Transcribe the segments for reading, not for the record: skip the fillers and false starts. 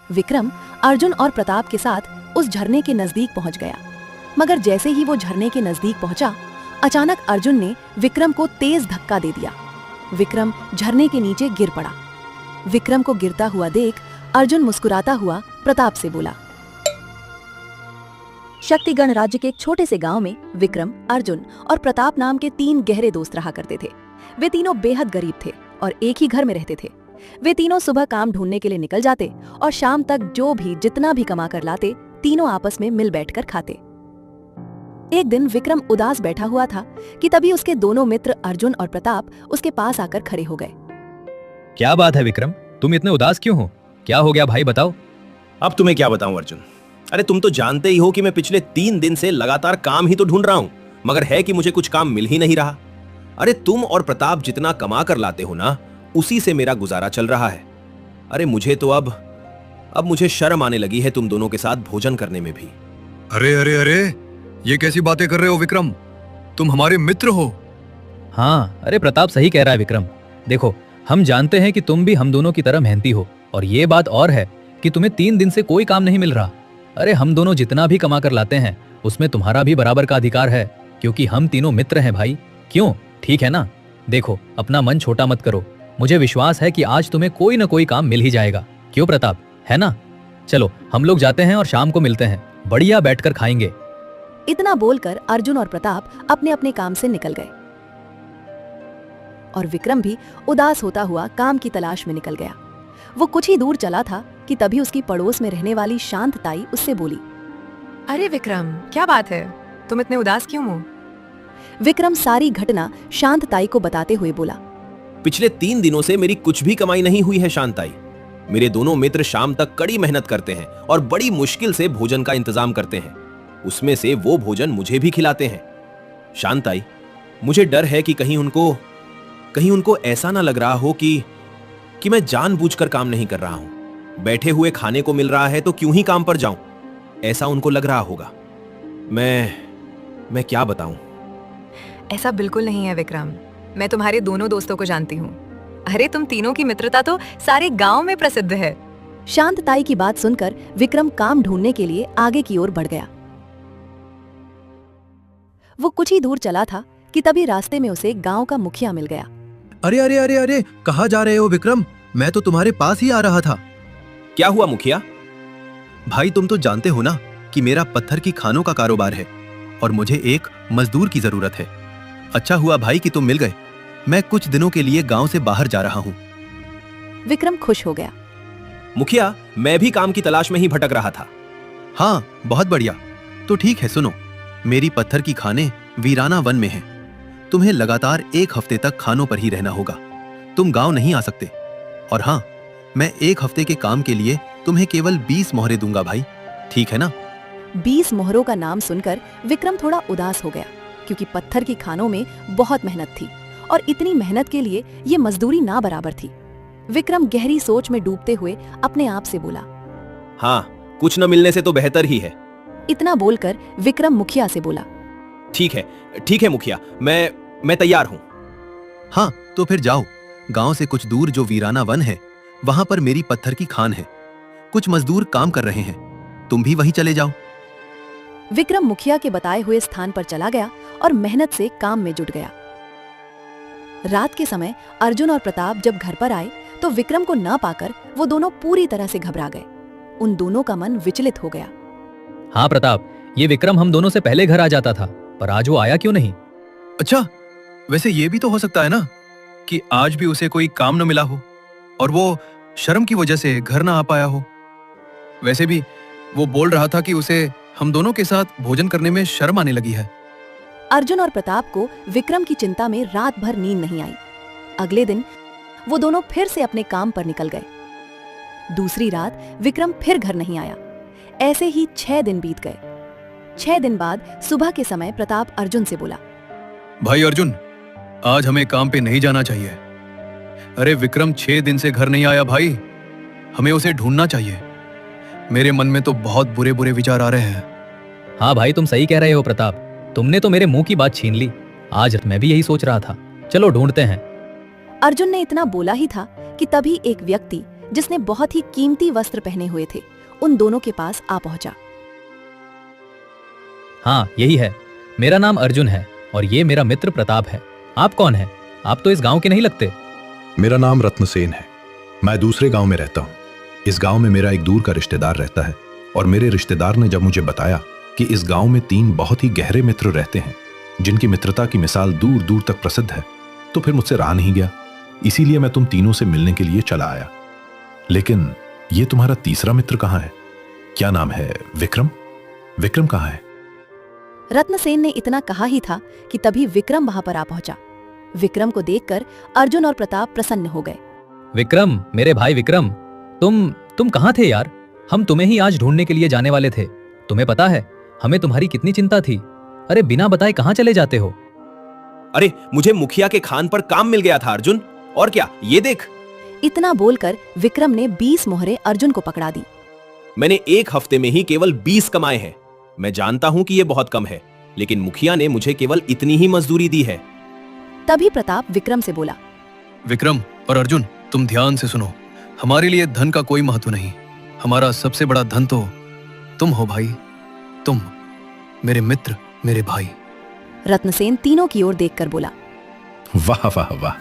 विक्रम अर्जुन और प्रताप के साथ उस झरने के नजदीक पहुंच गया, मगर जैसे ही वो झरने के नजदीक पहुंचा, अचानक अर्जुन ने विक्रम को तेज धक्का दे दिया। विक्रम झरने के नीचे गिर पड़ा। विक्रम को गिरता हुआ देख अर्जुन मुस्कुराता हुआ प्रताप से बोला। शक्तिगण राज्य के एक छोटे से गांव में विक्रम, अर्जुन और प्रताप नाम के 3 गहरे दोस्त रहा करते थे। वे तीनों बेहद गरीब थे और एक ही घर में रहते थे। वे तीनों सुबह काम ढूंढने के लिए निकल जाते और शाम तक जो भी जितना भी कमा कर लाते, तीनों आपस में मिल बैठकर खाते। एक दिन विक्रम उदास बैठा हुआ था कि तभी उसके दोनों मित्र अर्जुन और प्रताप उसके पास आकर खड़े हो गए। क्या बात है विक्रम, तुम इतने उदास क्यों हो? क्या हो गया भाई, बताओ। अब तुम्हें क्या बताऊं अर्जुन, अरे तुम तो जानते ही हो कि मैं पिछले 3 दिन से लगातार काम ही तो ढूंढ रहा हूं, मगर है कि मुझे कुछ काम मिल ही नहीं रहा। अरे तुम और प्रताप जितना कमा कर लाते हो ना, उसी से मेरा गुजारा चल रहा है। अरे मुझे तो अब मुझे शर्म आने लगी है तुम दोनों के साथ भोजन करने में भी। अरे अरे अरे, ये कैसी बातें कर रहे हो विक्रम? तुम हमारे मित्र हो। हाँ, अरे प्रताप सही कह रहा है विक्रम। देखो, हम जानते हैं कि तुम भी हम दोनों की तरह मेहनती हो, और ये बात और है कि तुम्हें 3 दिन से कोई काम नहीं मिल रहा। अरे हम दोनों जितना भी कमा कर लाते हैं उसमें तुम्हारा भी बराबर का अधिकार है, क्योंकि हम तीनों मित्र हैं भाई। क्यों, ठीक है ना? देखो, अपना मन छोटा मत करो। मुझे विश्वास है कि आज तुम्हें कोई न कोई काम मिल ही जाएगा। क्यों प्रताप, है ना? चलो हम लोग जाते हैं और शाम को मिलते हैं, बढ़िया बैठकर खाएंगे। इतना बोलकर अर्जुन और प्रताप अपने अपने काम से निकल गए और विक्रम भी उदास होता हुआ काम की तलाश में निकल गया। वो कुछ ही दूर चला था कि तभी उसकी पड़ोस में रहने वाली शांत ताई उससे बोली। अरे विक्रम, क्या बात है, तुम इतने उदास क्यों हो? विक्रम सारी घटना शांत ताई को बताते हुए बोला। पिछले 3 दिनों से मेरी कुछ भी कमाई नहीं हुई है शांत ताई। मेरे दोनों मित्र शाम तक कड़ी मेहनत करते हैं और बड़ी मुश्किल से भोजन का इंतजाम करते हैं। उसमें से वो भोजन मुझे भी खिलाते हैं। शांत ताई, मुझे डर है कि कहीं उनको ऐसा ना लग रहा हो कि मैं जानबूझकर काम नहीं कर रहा हूं। बैठे हुए खाने को मिल रहा है तो क्यों ही काम पर जाऊं, ऐसा उनको लग रहा होगा। मैं क्या बताऊं? ऐसा बिल्कुल नहीं है विक्रम, मैं तुम्हारे दोनों दोस्तों को जानती हूँ। अरे तुम तीनों की मित्रता तो सारे गांव में प्रसिद्ध है। शांत ताई की बात सुनकर विक्रम काम ढूंढने के लिए आगे की ओर बढ़ गया। वो कुछ ही दूर चला था कि तभी रास्ते में उसे गांव का मुखिया मिल गया। अरे अरे अरे अरे, कहाँ जा रहे हो विक्रम? मैं तो तुम्हारे पास ही आ रहा था। क्या हुआ मुखिया? भाई तुम तो जानते हो ना कि मेरा पत्थर की खानों का कारोबार है और मुझे एक मजदूर की जरूरत है। अच्छा हुआ भाई कि तुम मिल गए। मैं कुछ दिनों के लिए गांव से बाहर जा रहा हूँ। विक्रम खुश हो गया। मुखिया, मैं भी काम की तलाश में ही भटक रहा था। हाँ, बहुत बढ़िया। तो ठीक है, सुनो, मेरी पत्थर की खानें वीराना वन में हैं। तुम्हें लगातार 1 हफ्ते तक खानों पर ही रहना होगा। तुम गांव नहीं आ सकते। और हाँ, मैं 1 हफ्ते के काम के लिए तुम्हें केवल 20 मोहरे दूंगा भाई, ठीक है ना? 20 मोहरों का नाम सुनकर विक्रम थोड़ा उदास हो गया, क्योंकि पत्थर की खानों में बहुत मेहनत थी और इतनी मेहनत के लिए ये मजदूरी ना बराबर थी। विक्रम गहरी सोच में डूबते हुए अपने आप से बोला, हाँ, कुछ न मिलने से तो बेहतर ही है। इतना बोलकर विक्रम मुखिया से बोला, ठीक है मुखिया, मैं तैयार हूँ। हाँ, तो फिर जाओ। गांव से कुछ दूर जो वीराना वन है, वहां पर मेरी पत्थर की खान है। कुछ मजदूर काम कर रहे हैं, तुम भी वहीं चले जाओ। विक्रम मुखिया के बताए हुए स्थान पर चला गया और मेहनत से काम में जुट गया। रात के समय अर्जुन और प्रताप जब घर पर आए तो विक्रम को न पाकर वो दोनों पूरी तरह से घबरा गए। उन दोनों का मन विचलित हो गया। हाँ प्रताप, ये विक्रम हम दोनों से पहले घर आ जाता था, पर आज वो आया क्यों नहीं? अच्छा, वैसे ये भी तो हो सकता है ना कि आज भी उसे कोई काम न मिला हो और वो शर्म की वजह से घर ना आ पाया हो। वैसे भी वो बोल रहा था कि उसे हम दोनों के साथ भोजन करने में शर्म आने लगी है। अर्जुन और प्रताप को विक्रम की चिंता में रात भर नींद नहीं आई। अगले दिन वो दोनों फिर से अपने काम पर निकल गए। दूसरी रात विक्रम फिर घर नहीं आया। ऐसे ही 6 दिन बीत गए। 6 दिन बाद सुबह के समय प्रताप अर्जुन से बोला, भाई अर्जुन, आज हमें काम पे नहीं जाना चाहिए। अरे विक्रम 6 दिन से घर नहीं आया भाई, हमें उसे ढूंढना चाहिए। मेरे मन में तो बहुत बुरे बुरे विचार आ रहे हैं। हाँ भाई, तुम सही कह रहे हो प्रताप, तुमने तो मेरे मुंह की बात छीन ली। आज मैं भी यही सोच रहा था। चलो ढूंढते हैं। अर्जुन ने इतना बोला ही था कि तभी एक व्यक्ति जिसने बहुत ही कीमती वस्त्र पहने हुए थे, उन दोनों के पास आ पहुंचा। हाँ, यही है। मेरा नाम अर्जुन है और ये मेरा मित्र प्रताप है। आप कौन हैं? आप तो इस गांव के नहीं लगते। मेरा नाम रत्नसेन है। मैं दूसरे गांव में रहता हूँ। इस गांव में मेरा एक दूर का रिश्तेदार रहता है और मेरे रिश्तेदार ने जब मुझे बताया कि इस गांव में 3 बहुत ही गहरे मित्र रहते हैं जिनकी मित्रता की मिसाल दूर दूर तक प्रसिद्ध है, तो फिर मुझसे रहा नहीं गया। इसीलिए मैं तुम तीनों से मिलने के लिए चला आया। लेकिन ये तुम्हारा तीसरा मित्र कहाँ है? क्या नाम है? विक्रम? विक्रम कहाँ है? रत्नसेन ने इतना कहा ही था कि तभी विक्रम वहां पर आ पहुंचा। विक्रम को देखकर अर्जुन और प्रताप प्रसन्न हो गए। विक्रम, मेरे भाई विक्रम, तुम कहाँ थे यार? हम तुम्हें ही आज ढूंढने के लिए जाने वाले थे। तुम्हें पता है हमें तुम्हारी कितनी चिंता थी। अरे बिना बताए कहाँ चले जाते हो? अरे मुझे मुखिया के खान पर काम मिल गया था अर्जुन। और क्या, ये देख। इतना बोलकर विक्रम ने 20 मोहरे अर्जुन को पकड़ा दी। मैंने 1 हफ्ते में ही केवल 20 कमाए हैं। मैं जानता हूं कि ये बहुत कम है, लेकिन मुखिया ने मुझे केवल इतनी ही मजदूरी दी है। तभी प्रताप विक्रम से बोला, विक्रम और अर्जुन, तुम ध्यान से सुनो। हमारे लिए धन का कोई महत्व नहीं। हमारा सबसे बड़ा धन तो तुम हो भाई। तुम, मेरे मित्र, मेरे भाई। रत्नसेन तीनों की ओर देखकर बोला, वाह वाह वाह,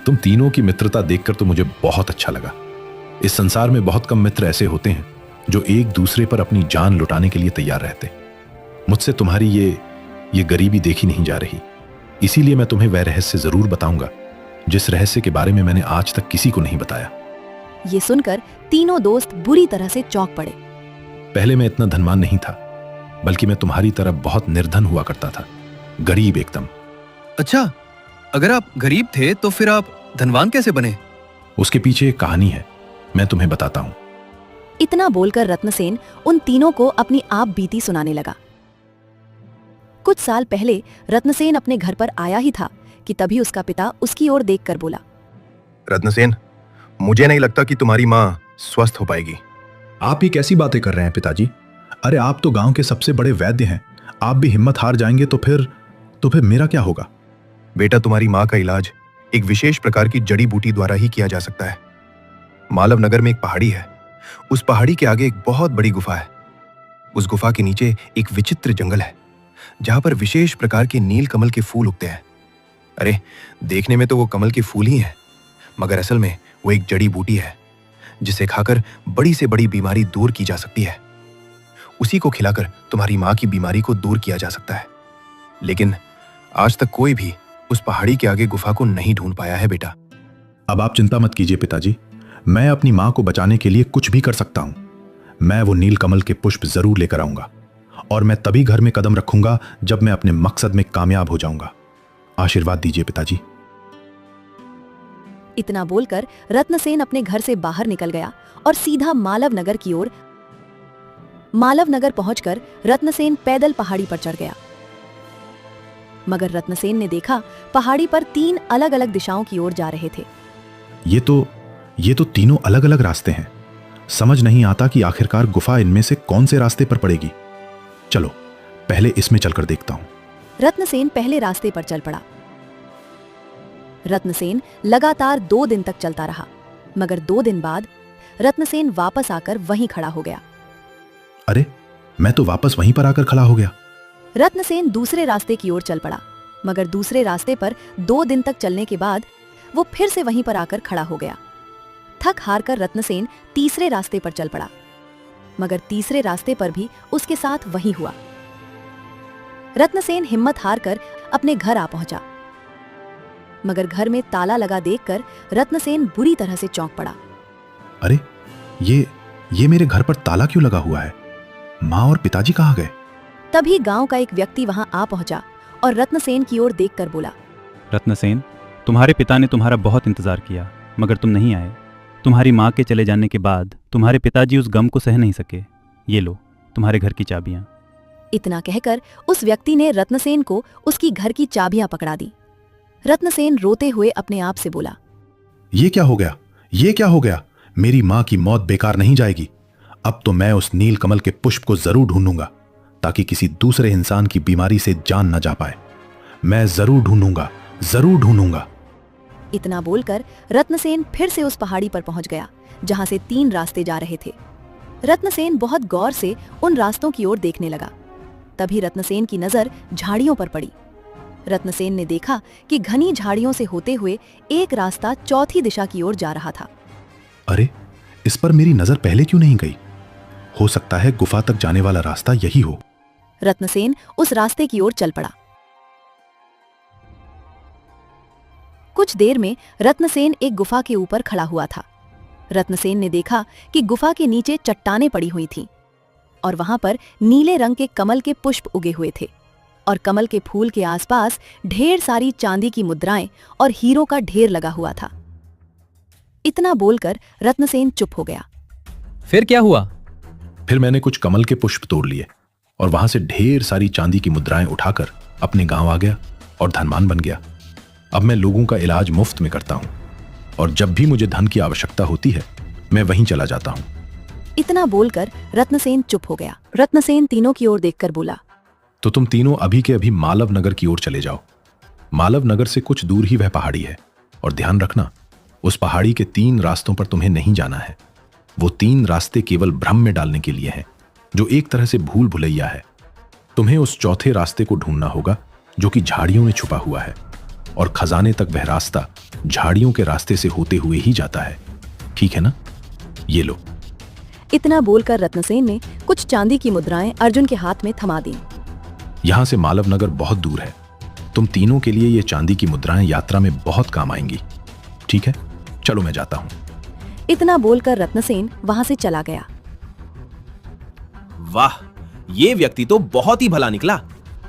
तुम तीनों की मित्रता देखकर तो मुझे बहुत अच्छा लगा। इस संसार में बहुत कम मित्र ऐसे होते हैं जो एक दूसरे पर अपनी जान लुटाने के लिए तैयार रहते। मुझसे तुम्हारी ये गरीबी देखी नहीं जा रही। इसीलिए मैं तुम्हें वह रहस्य जरूर बताऊंगा जिस रहस्य के बारे में मैंने आज तक किसी को नहीं बताया। ये सुनकर तीनों दोस्त बुरी तरह से चौंक पड़े। पहले मैं इतना धनवान नहीं था, बल्कि मैं तुम्हारी तरह बहुत निर्धन हुआ करता था, गरीब एकदम। अच्छा, अगर आप गरीब थे तो फिर आप धनवान कैसे बने? उसके पीछे एक कहानी है, मैं तुम्हें बताता हूं। इतना बोलकर रत्नसेन उन तीनों को अपनी आप बीती सुनाने लगा। कुछ साल पहले रत्नसेन अपने घर पर आया ही था कि तभी उसका पिता उसकी ओर देखकर बोला, रत्नसेन, मुझे नहीं लगता कि तुम्हारी माँ स्वस्थ हो पाएगी। आप ही कैसी बातें कर रहे हैं पिताजी? अरे आप तो गांव के सबसे बड़े वैद्य हैं। आप भी हिम्मत हार जाएंगे तो फिर मेरा क्या होगा? बेटा, तुम्हारी माँ का इलाज एक विशेष प्रकार की जड़ी बूटी द्वारा ही किया जा सकता है। मालव नगर में एक पहाड़ी है। उस पहाड़ी के आगे एक बहुत बड़ी गुफा है। उस गुफा के नीचे एक विचित्र जंगल है जहां पर विशेष प्रकार के नील कमल के फूल उगते हैं। अरे, देखने में तो वो कमल के फूल ही हैं, मगर असल में वो एक जड़ी बूटी है जिसे खाकर बड़ी से बड़ी बीमारी दूर की जा सकती है। उसी को खिलाकर तुम्हारी माँ की बीमारी को दूर किया जा सकता है। लेकिन आज तक कोई भी उस पहाड़ी के आगे गुफा को नहीं ढूंढ पाया है बेटा। अब आप चिंता मत कीजिए पिताजी, मैं अपनी माँ को बचाने के लिए कुछ भी कर सकता हूं। मैं वो नील कमल के पुष्प जरूर लेकर आऊंगा और मैं तभी घर में कदम रखूंगा जब मैं अपने मकसद में कामयाब हो जाऊंगा। आशीर्वाद दीजिए पिताजी। इतना बोलकर रत्नसेन अपने घर से बाहर निकल गया और सीधा मालव नगर की ओर। मालव नगर पहुंचकर रत्नसेन पैदल पहाड़ी पर चढ़ गया। मगर रत्नसेन ने देखा पहाड़ी पर 3 अलग अलग दिशाओं की ओर जा रहे थे। ये तो तीनों अलग अलग रास्ते हैं। समझ नहीं आता कि आखिरकार गुफा इनमें से कौन से रास्ते पर पड़ेगी। चलो पहले इसमें चलकर देखता हूं। रत्नसेन पहले रास्ते पर चल पड़ा। रत्नसेन लगातार 2 दिन तक चलता रहा, मगर 2 दिन बाद रत्नसेन वापस आकर वहीं खड़ा हो गया। अरे, मैं तो वापस वहीं पर आकर खड़ा हो गया। रत्नसेन दूसरे रास्ते की ओर चल पड़ा, मगर दूसरे रास्ते पर 2 दिन तक चलने के बाद वो फिर से वहीं पर आकर खड़ा हो गया। थक हार कर रत्नसेन तीसरे रास्ते पर चल पड़ा, मगर तीसरे रास्ते पर भी उसके साथ वही हुआ। रत्नसेन हिम्मत हार कर अपने घर आ पहुंचा, मगर घर में ताला लगा देखकर रत्नसेन बुरी तरह से चौंक पड़ा। अरे, ये मेरे घर पर ताला क्यों लगा हुआ है? माँ और पिताजी कहाँ गए? तभी गांव का एक व्यक्ति वहां आ पहुंचा और रत्नसेन की ओर देखकर बोला, रत्नसेन, तुम्हारे पिता ने तुम्हारा बहुत इंतजार किया, मगर तुम नहीं आए। तुम्हारी माँ के चले जाने के बाद तुम्हारे पिताजी उस गम को सह नहीं सके। ये लो तुम्हारे घर की चाबियां। इतना कहकर उस व्यक्ति ने रत्नसेन को उसकी घर की चाबियां पकड़ा दी। रत्नसेन रोते हुए अपने आप से बोला, ये क्या हो गया? ये क्या हो गया? मेरी माँ की मौत बेकार नहीं जाएगी। अब तो मैं उस नील कमल के पुष्प को जरूर ढूंढूंगा ताकि किसी दूसरे इंसान की बीमारी से जान न जा पाए। मैं जरूर ढूंढूंगा, जरूर ढूंढूंगा। इतना बोलकर रत्नसेन फिर से उस पहाड़ी पर पहुंच गया जहां से 3 रास्ते जा रहे थे। रत्नसेन बहुत गौर से उन रास्तों की ओर देखने लगा। तभी रत्नसेन की नजर झाड़ियों पर पड़ी। रत्नसेन ने देखा कि घनी झाड़ियों से होते हुए एक रास्ता चौथी दिशा की ओर जा रहा था। अरे, इस पर मेरी नजर पहले क्यों नहीं गई? हो सकता है गुफा तक जाने वाला रास्ता यही हो। रत्नसेन उस रास्ते की ओर चल पड़ा। कुछ देर में रत्नसेन एक गुफा के ऊपर खड़ा हुआ था। रत्नसेन ने देखा कि गुफा के नीचे चट्टानें पड़ी हुई थीं और वहां पर नीले रंग के कमल के पुष्प उगे हुए थे और कमल के फूल के आसपास ढेर सारी चांदी की मुद्राएं और हीरों का ढेर लगा हुआ था। इतना बोलकर रत्नसेन चुप हो गया। फिर क्या हुआ? फिर मैंने कुछ कमल के पुष्प तोड़ लिए और वहां से ढेर सारी चांदी की मुद्राएं उठाकर अपने गांव आ गया और धनवान बन गया। अब मैं लोगों का इलाज मुफ्त में करता हूं और जब भी मुझे धन की आवश्यकता होती है मैं वहीं चला जाता हूं। इतना बोलकर रत्नसेन चुप हो गया। रत्नसेन तीनों की ओर देखकर बोला, तो तुम तीनों अभी के अभी मालव नगर की ओर चले जाओ। मालव नगर से कुछ दूर ही वह पहाड़ी है और ध्यान रखना, उस पहाड़ी के 3 रास्तों पर तुम्हें नहीं जाना है। वो 3 रास्ते केवल भ्रम में डालने के लिए हैं, जो एक तरह से भूल भुलैया है। तुम्हें उस चौथे रास्ते को ढूंढना होगा जो कि झाड़ियों में छुपा हुआ है और खजाने तक वह रास्ता झाड़ियों के रास्ते से होते हुए ही जाता है। ठीक है ना? ये लो। इतना बोलकर रत्नसेन ने कुछ चांदी की मुद्राएं अर्जुन के हाथ में थमा दी। यहां से मालव नगर बहुत दूर है। तुम तीनों के लिए ये चांदी की मुद्राएं यात्रा में बहुत काम आएंगी। ठीक है, चलो मैं जाता हूं। इतना बोलकर रत्नसेन वहां से चला गया। वाह, ये व्यक्ति तो बहुत ही भला निकला।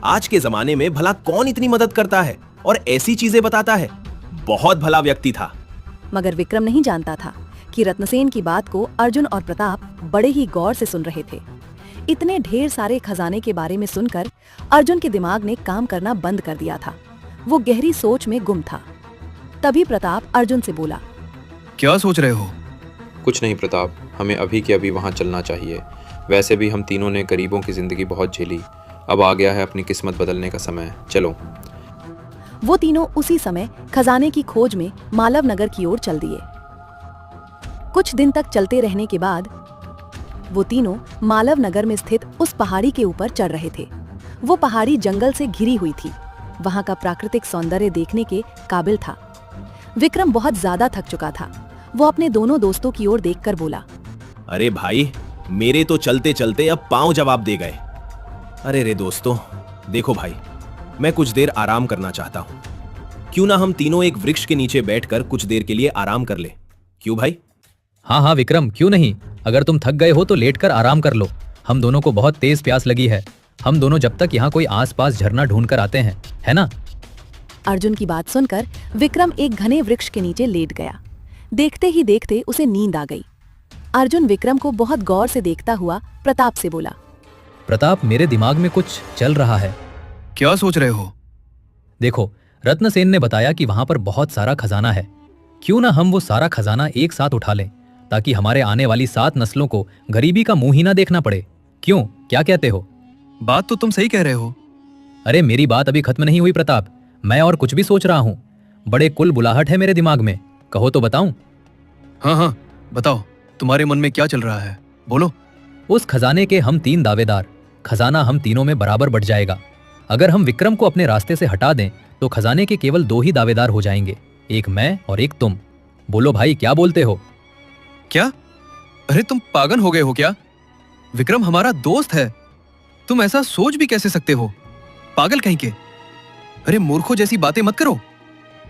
आज के जमाने में भला कौन इतनी मदद करता है और ऐसी चीजें बताता है। बहुत भला व्यक्ति था। मगर विक्रम नहीं जानता था कि रत्नसेन की बात को अर्जुन और प्रताप बड़े ही गौर से सुन रहे थे। इतने ढेर सारे खजाने के बारे में सुनकर अर्जुन के दिमाग ने काम करना बंद कर दिया था। वो गहरी सोच में गुम था। तभी प्रताप अर्जुन से बोला, क्या सोच रहे हो? कुछ नहीं प्रताप, हमें अभी के अभी वहाँ चलना चाहिए। वैसे भी हम तीनों ने गरीबों की जिंदगी बहुत झेली। अब आ गया है अपनी किस्मत बदलने का समय। चलो। वो तीनों उसी समय खजाने की खोज में मालव नगर की ओर चल दिए। कुछ दिन तक चलते रहने के बाद वो तीनों मालव नगर में स्थित उस पहाड़ी के ऊपर चढ़ रहे थे। वो पहाड़ी जंगल से घिरी हुई थी। वहां का प्राकृतिक सौंदर्य देखने के काबिल था। विक्रम बहुत ज्यादा थक चुका था। वो अपने दोनों दोस्तों की ओर देखकर बोला, अरे भाई, मेरे तो चलते चलते अब पांव जवाब दे गए। अरे रे दोस्तों, देखो भाई, मैं कुछ देर आराम करना चाहता हूं। क्यों ना हम तीनों एक वृक्ष के नीचे बैठकर कुछ देर के लिए आराम कर ले। क्यों भाई? हाँ हाँ विक्रम, क्यों नहीं। अगर तुम थक गए हो तो लेटकर आराम कर लो। हम दोनों को बहुत तेज प्यास लगी है। हम दोनों जब तक यहाँ कोई आसपास झरना ढूंढ कर आते हैं, है ना? अर्जुन की बात सुनकर विक्रम एक घने वृक्ष के नीचे लेट गया। देखते ही देखते उसे नींद आ गई। अर्जुन विक्रम को बहुत गौर से देखता हुआ प्रताप से बोला, प्रताप, मेरे दिमाग में कुछ चल रहा है। क्या सोच रहे हो? देखो, रत्नसेन ने बताया कि वहां पर बहुत सारा खजाना है। क्यों ना हम वो सारा खजाना एक साथ उठा लें, ताकि हमारे आने वाली 7 नस्लों को गरीबी का मुंह ही ना देखना पड़े। क्यों, क्या कहते हो? बात तो तुम सही कह रहे हो। अरे मेरी बात अभी खत्म नहीं हुई प्रताप। मैं और कुछ भी सोच रहा हूँ। बड़े कुल बुलाहट है मेरे दिमाग में। कहो तो बताऊं? हाँ हाँ, बताओ, तुम्हारे मन में क्या चल रहा है, बोलो। उस खजाने के हम 3 दावेदार। खजाना हम तीनों में बराबर बढ़ जाएगा। अगर हम विक्रम को अपने रास्ते से हटा दें तो खजाने के केवल 2 ही दावेदार हो जाएंगे, एक मैं और एक तुम। बोलो भाई, क्या बोलते हो? क्या? अरे तुम पागल हो गए हो क्या? विक्रम हमारा दोस्त है। तुम ऐसा सोच भी कैसे सकते हो? पागल कहीं के। अरे मूर्खों जैसी बातें मत करो।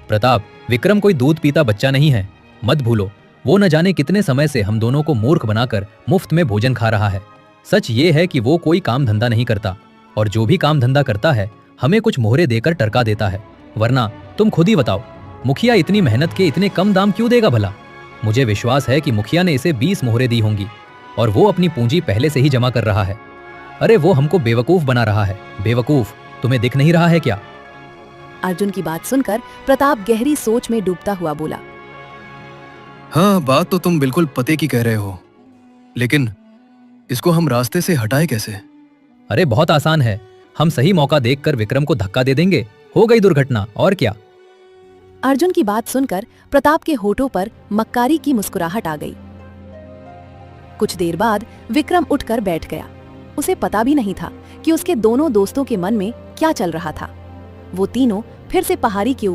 प्रताप, विक्रम कोई दूध पीता बच्चा नहीं है। मत भूलो, वो न जाने कितने समय से हम दोनों को मूर्ख बनाकर मुफ्त में भोजन खा रहा है। सच ये है कि वो कोई काम धंधा नहीं करता, और जो भी काम धंधा करता है हमें कुछ मोहरे देकर टरका देता है। वरना तुम खुद ही बताओ, मुखिया इतनी मेहनत के इतने कम दाम क्यों देगा भला? मुझे विश्वास है कि मुखिया ने इसे 20 मोहरे दी होंगी और वो अपनी पूंजी पहले से ही जमा कर रहा है। अरे वो हमको बेवकूफ बना रहा है। बेवकूफ, तुम्हें दिख नहीं रहा है क्या? अर्जुन की बात सुनकर प्रताप गहरी सोच में डूबता हुआ बोला, हाँ, बात तो तुम बिल्कुल पते की कह रहे हो, लेकिन इसको हम रास्ते से हटाए कैसे? अरे बहुत आसान है। हम सही मौका देखकर विक्रम को धक्का दे देंगे। हो गई दुर्घटना, और क्या। अर्जुन की बात सुनकर प्रताप के होठों पर मक्कारी की मुस्कुराहट आ गई। कुछ देर बाद विक्रम उठकर बैठ गया। उसे पता भी नहीं था कि उसके दोनों दोस्तों के मन में क्या चल रहा था। वो तीनों फिर से पहाड़ी के